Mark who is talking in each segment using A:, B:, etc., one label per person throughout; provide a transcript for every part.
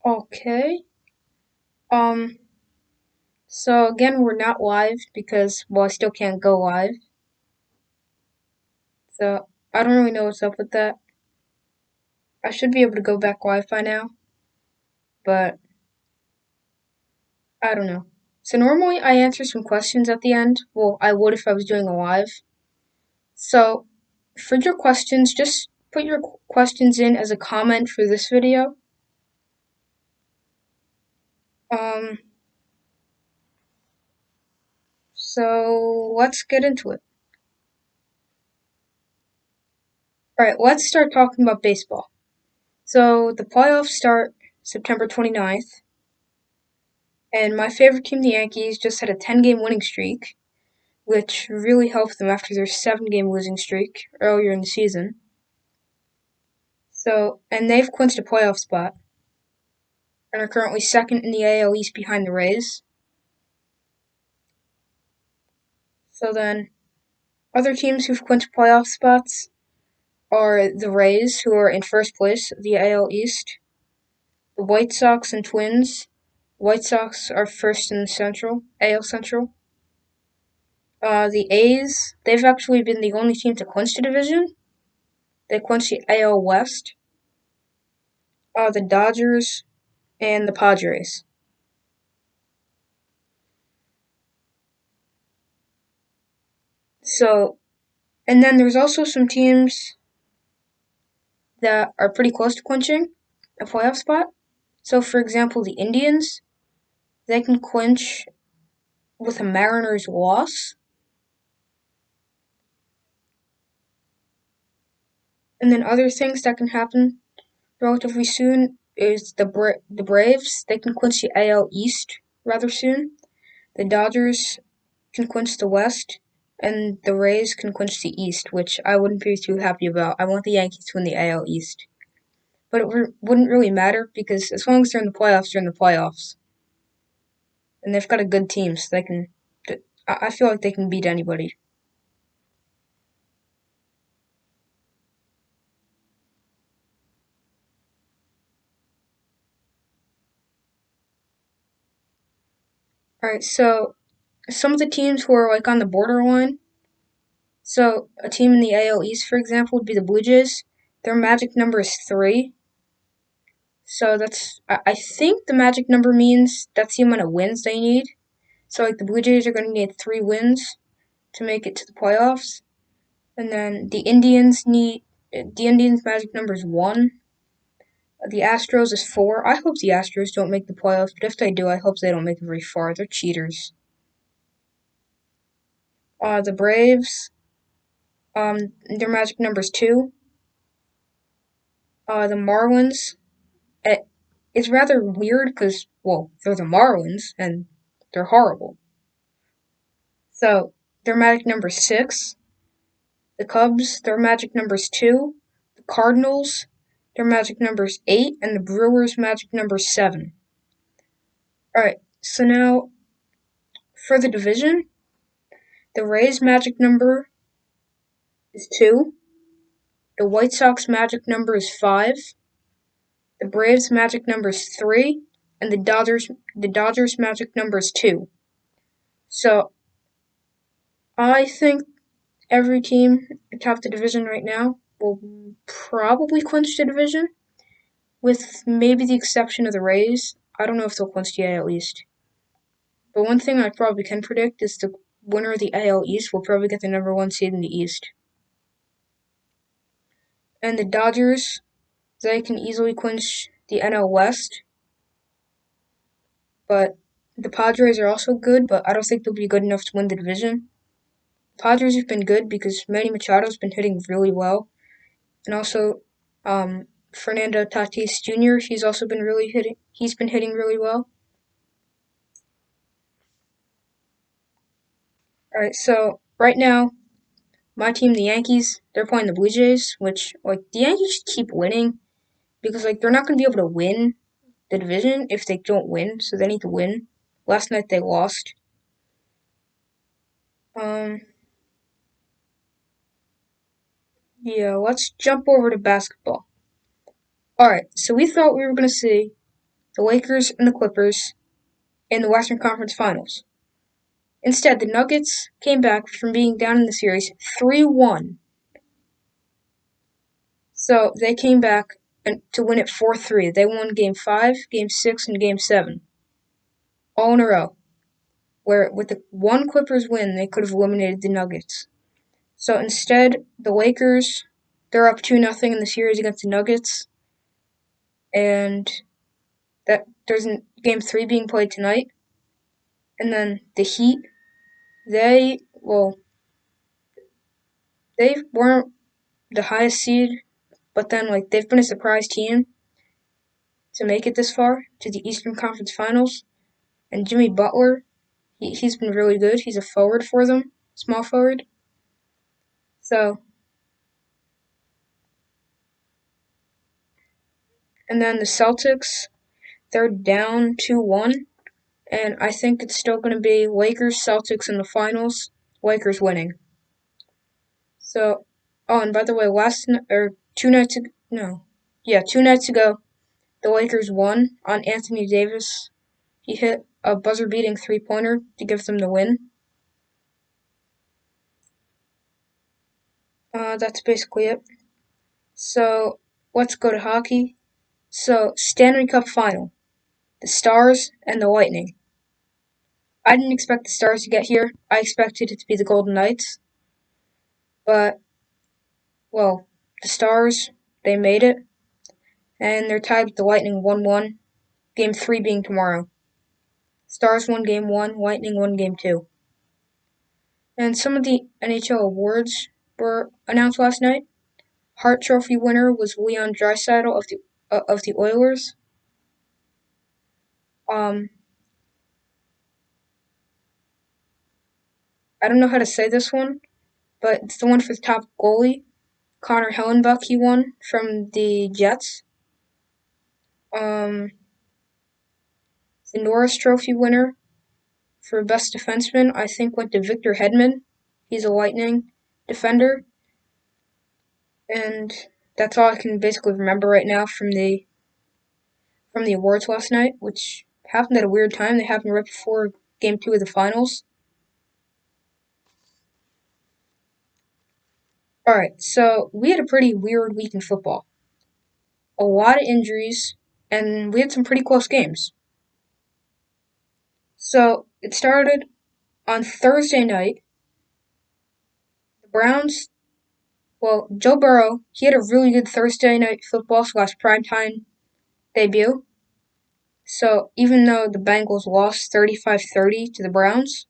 A: Okay. Um, so again, we're not live because, well, I still can't go live. So I don't really know what's up with that. I should be able to go back live by now, but I don't know. So normally I answer some questions at the end. Well, I would if I was doing a live. So for your questions, just put your questions in as a comment for this video. Um, so let's get into it. Alright, let's start talking about baseball. So the playoffs start September 29th, and my favorite team, the Yankees, just had a 10-game winning streak, which really helped them after their 7-game losing streak earlier in the season. So, and they've clinched a playoff spot and are currently second in the AL East behind the Rays. So then, other teams who've clinched playoff spots are the Rays, who are in first place of the AL East, the White Sox and Twins. White Sox are first in the AL Central. The A's, they've actually been the only team to clinch the division. They clinched the AL West. The Dodgers and the Padres. So, and then there's also some teams that are pretty close to clinching a playoff spot. So, for example, the Indians, they can clinch with a Mariners loss. And then other things that can happen relatively soon is the Braves, they can clinch the AL East rather soon. The Dodgers can clinch the West, and the Rays can clinch the East, which I wouldn't be too happy about. I want the Yankees to win the AL East. But it wouldn't really matter because as long as they're in the playoffs, they're in the playoffs. And they've got a good team, so they can. I feel like they can beat anybody. Alright, so some of the teams who are like on the borderline. So a team in the AL East, for example, would be the Blue Jays. Their magic number is 3. So I think the magic number means that's the amount of wins they need. So like the Blue Jays are going to need 3 wins to make it to the playoffs. And then the Indians' magic number is 1. The Astros is 4. I hope the Astros don't make the playoffs, but if they do, I hope they don't make it very far. They're cheaters. The Braves, their magic number is 2. The Marlins, it's rather weird because, well, they're the Marlins and they're horrible. So their magic number is 6. The Cubs, their magic number is 2. The Cardinals, their magic number is 8. And the Brewers' magic number is 7. Alright, so now for the division, the Rays' magic number is 2. The White Sox magic number is 5. The Braves magic number is 3. And the Dodgers magic number is 2. So I think every team atop the division right now will probably clinch the division, with maybe the exception of the Rays. I don't know if they'll clinch the AL East. But one thing I probably can predict is the winner of the AL East will probably get the number 1 seed in the East. And the Dodgers, they can easily clinch the NL West. But the Padres are also good, but I don't think they'll be good enough to win the division. The Padres have been good because Manny Machado's been hitting really well. And also, Fernando Tatis Jr., he's been hitting really well. Alright, so right now, my team, the Yankees, they're playing the Blue Jays, which, like, the Yankees should keep winning because, like, they're not going to be able to win the division if they don't win, so they need to win. Last night they lost. Um, let's jump over to basketball. Alright, so we thought we were going to see the Lakers and the Clippers in the Western Conference Finals. Instead, the Nuggets came back from being down in the series 3-1. So they came back to win it 4-3. They won Game 5, Game 6, and Game 7. All in a row. Where with the one Clippers win, they could have eliminated the Nuggets. So instead, the Lakers, they're up 2-0 in the series against the Nuggets. And that there's Game 3 being played tonight. And then the Heat, they weren't the highest seed, but then they've been a surprise team to make it this far to the Eastern Conference Finals. And Jimmy Butler, he's been really good. He's a forward for them, small forward. So, and then the Celtics, they're down 2-1, and I think it's still going to be Lakers Celtics in the finals. Lakers winning. So, and by the way, 2 nights ago, the Lakers won on Anthony Davis. He hit a buzzer-beating three-pointer to give them the win. That's basically it. So, let's go to hockey. So, Stanley Cup Final. The Stars and the Lightning. I didn't expect the Stars to get here. I expected it to be the Golden Knights. But, the Stars, they made it. And they're tied with the Lightning 1-1. Game 3 being tomorrow. Stars won Game 1, Lightning won Game 2. And some of the NHL awards were announced last night. Hart Trophy winner was Leon Draisaitl of the Oilers. I don't know how to say this one, but it's the one for the top goalie. Connor Hellenbuck, he won from the Jets. The Norris Trophy winner for best defenseman, I think, went to Victor Hedman. He's a Lightning defender. And that's all I can basically remember right now from the awards last night, which happened at a weird time. They happened right before Game 2 of the finals. Alright, so we had a pretty weird week in football. A lot of injuries, and we had some pretty close games. So it started on Thursday night. The Browns, Joe Burrow, he had a really good Thursday night football / primetime debut. So even though the Bengals lost 35-30 to the Browns,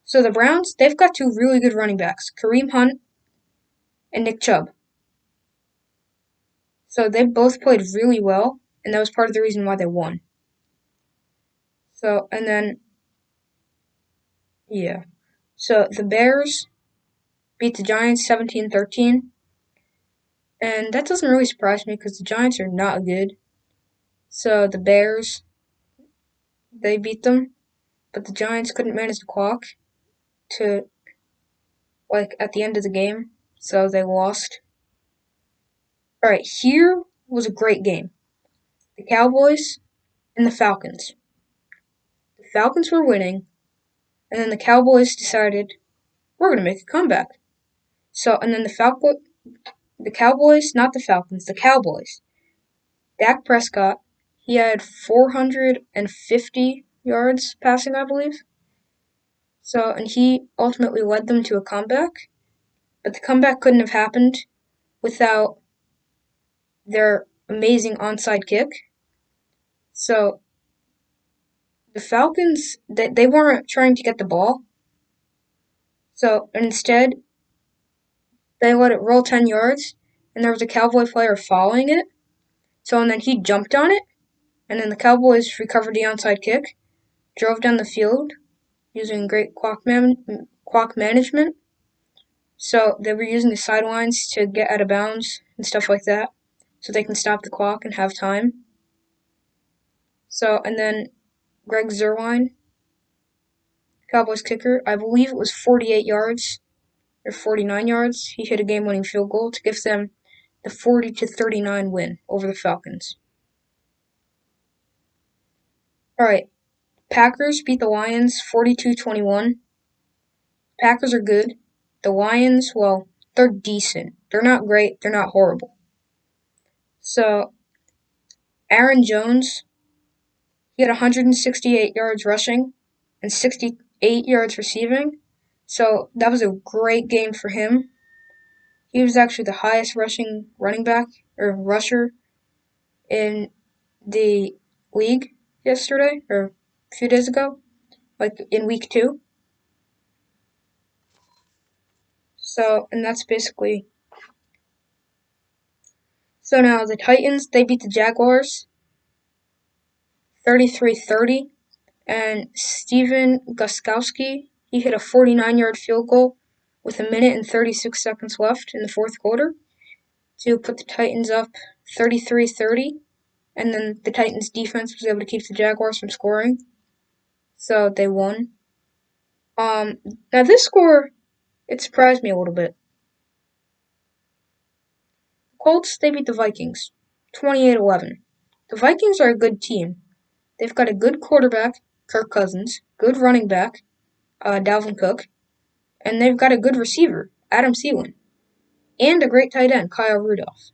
A: so the Browns, they've got two really good running backs, Kareem Hunt and Nick Chubb. So they both played really well, and that was part of the reason why they won. So, and then, So the Bears beat the Giants 17-13. And that doesn't really surprise me because the Giants are not good. So the Bears, they beat them. But the Giants couldn't manage the clock to, at the end of the game. So they lost. Alright, here was a great game. The Cowboys and the Falcons. The Falcons were winning. And then the Cowboys decided, we're going to make a comeback. So, and then the Cowboys, not the Falcons, the Cowboys. Dak Prescott, he had 450 yards passing, I believe. So, and he ultimately led them to a comeback. But the comeback couldn't have happened without their amazing onside kick. So, the Falcons, they weren't trying to get the ball. So, and instead, they let it roll 10 yards, and there was a Cowboy player following it. So, and then he jumped on it, and then the Cowboys recovered the onside kick, drove down the field using great clock management. So, they were using the sidelines to get out of bounds and stuff like that, so they can stop the clock and have time. So, and then Greg Zuerlein, Cowboys kicker, I believe it was 48 yards or 49 yards. He hit a game-winning field goal to give them the 40-39 win over the Falcons. All right. Packers beat the Lions 42-21. Packers are good. The Lions, well, they're decent. They're not great. They're not horrible. So, Aaron Jones, he had 168 yards rushing and 68 yards receiving. So, that was a great game for him. He was actually the highest rushing running back or rusher in the league yesterday or a few days ago, like in week 2. So, and that's basically. So now the Titans, they beat the Jaguars 33-30, and Steven Gostkowski, he hit a 49-yard field goal with a minute and 36 seconds left in the fourth quarter to put the Titans up 33-30, and then the Titans defense was able to keep the Jaguars from scoring, so they won. Now this score, it surprised me a little bit. Colts, they beat the Vikings 28-11. The Vikings are a good team. They've got a good quarterback, Kirk Cousins, good running back, Dalvin Cook, and they've got a good receiver, Adam Thielen, and a great tight end, Kyle Rudolph.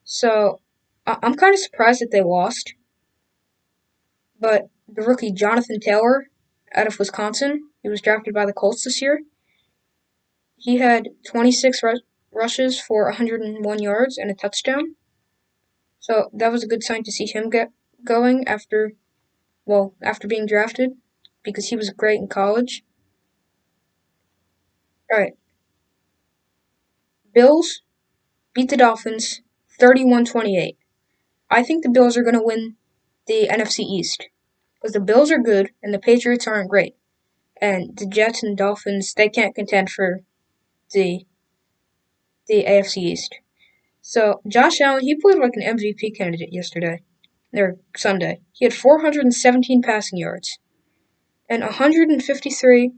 A: So I'm kind of surprised that they lost, but the rookie Jonathan Taylor out of Wisconsin, he was drafted by the Colts this year. He had 26 rushes for 101 yards and a touchdown. So that was a good sign to see him get going after being drafted, because he was great in college. All right. Bills beat the Dolphins 31-28. I think the Bills are going to win the NFC East because the Bills are good and the Patriots aren't great. And the Jets and Dolphins, they can't contend for the AFC East. So Josh Allen, he played like an MVP candidate yesterday, or Sunday. He had 417 passing yards, and 153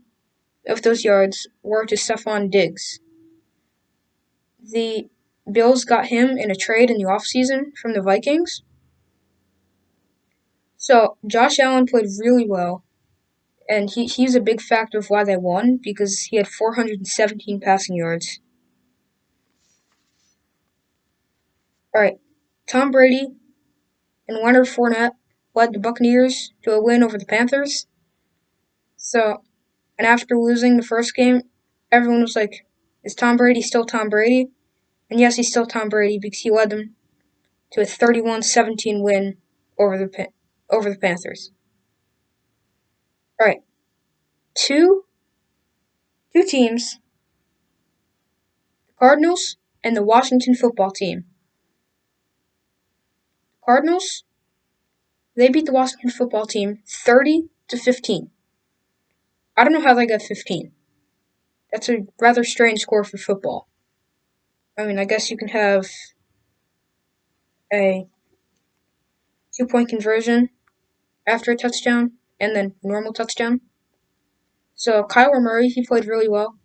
A: of those yards were to Stephon Diggs. The Bills got him in a trade in the offseason from the Vikings. So Josh Allen played really well, and he's a big factor of why they won because he had 417 passing yards. All right, Tom Brady and Leonard Fournette led the Buccaneers to a win over the Panthers. So, and after losing the first game, everyone was like, "Is Tom Brady still Tom Brady?" And yes, he's still Tom Brady because he led them to a 31-17 win over the Panthers. All right, two teams, the Cardinals and the Washington football team. Cardinals, they beat the Washington football team 30-15. I don't know how they got 15. That's a rather strange score for football. I mean, I guess you can have a 2-point conversion after a touchdown and then normal touchdown. So Kyler Murray, he played really well.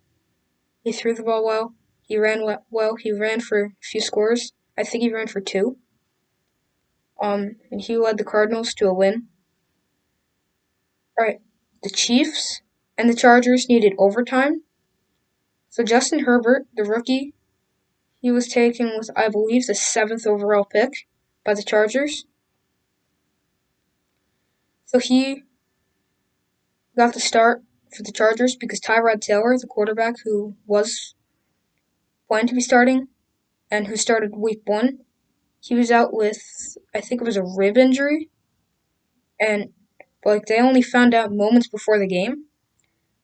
A: He threw the ball well. He ran well. He ran for a few scores. I think he ran for 2. And he led the Cardinals to a win. All right, the Chiefs and the Chargers needed overtime. So Justin Herbert, the rookie, he was taken with, I believe, the 7th overall pick by the Chargers. So he got the start for the Chargers because Tyrod Taylor, the quarterback who was planned to be starting and who started week 1, he was out with, I think it was a rib injury. And they only found out moments before the game.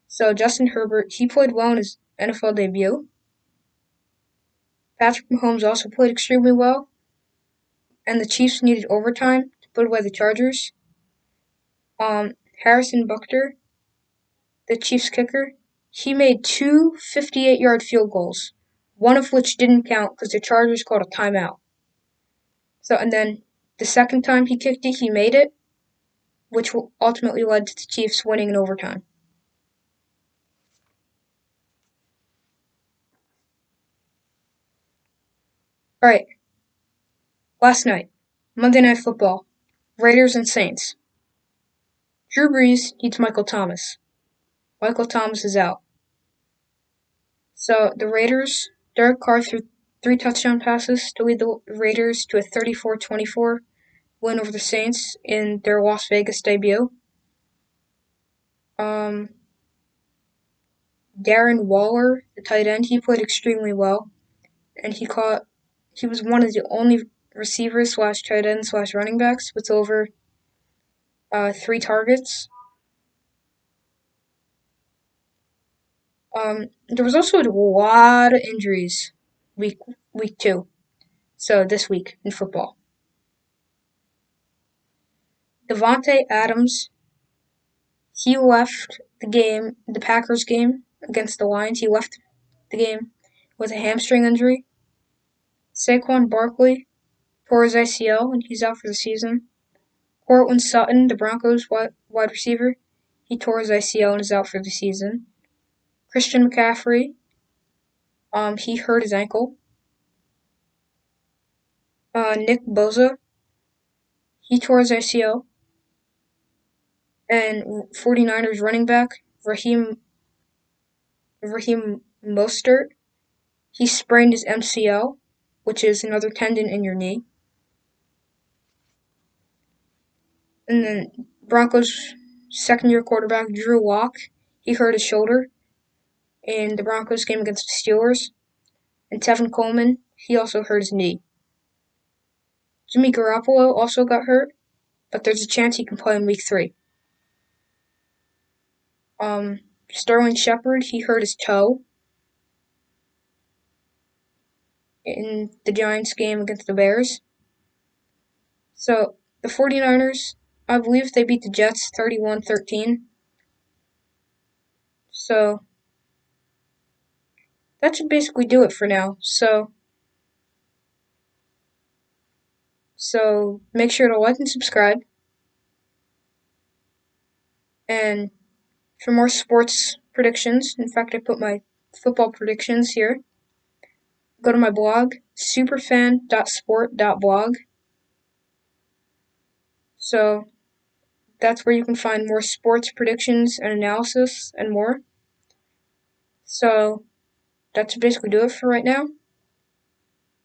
A: So Justin Herbert, he played well in his NFL debut. Patrick Mahomes also played extremely well. And the Chiefs needed overtime to put away the Chargers. Harrison Butker, the Chiefs kicker, he made 2 58-yard field goals, one of which didn't count because the Chargers called a timeout. So, and then the second time he kicked it, he made it, which ultimately led to the Chiefs winning in overtime. All right, last night, Monday Night Football, Raiders and Saints. Drew Brees needs Michael Thomas. Michael Thomas is out. So the Raiders, Derek Carr threw 3 touchdown passes to lead the Raiders to a 34-24 win over the Saints in their Las Vegas debut. Um, Darren Waller, the tight end, he played extremely well, and he was one of the only receivers slash tight end slash running backs with over 3 targets. There was also a lot of injuries week week 2. So this week in football, Devontae Adams, he left the Packers game against the Lions. He left the game with a hamstring injury. Saquon Barkley tore his ACL and he's out for the season. Courtland Sutton, the Broncos wide receiver, he tore his ACL and is out for the season. Christian McCaffrey, he hurt his ankle. Nick Bosa, he tore his ACL. And 49ers running back Raheem Mostert, he sprained his MCL, which is another tendon in your knee. And then Broncos second-year quarterback Drew Lock, he hurt his shoulder in the Broncos game against the Steelers. And Tevin Coleman, he also hurt his knee. Jimmy Garoppolo also got hurt, but there's a chance he can play in week 3. Sterling Shepard, he hurt his toe in the Giants game against the Bears. So the 49ers, I believe they beat the Jets 31-13. So that should basically do it for now. So make sure to like and subscribe. And for more sports predictions, in fact, I put my football predictions here. Go to my blog, superfan.sport.blog. So that's where you can find more sports predictions and analysis and more. So that's basically do it for right now.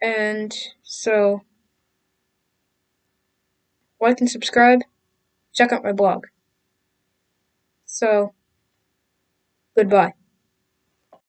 A: And so like and subscribe. Check out my blog. So goodbye.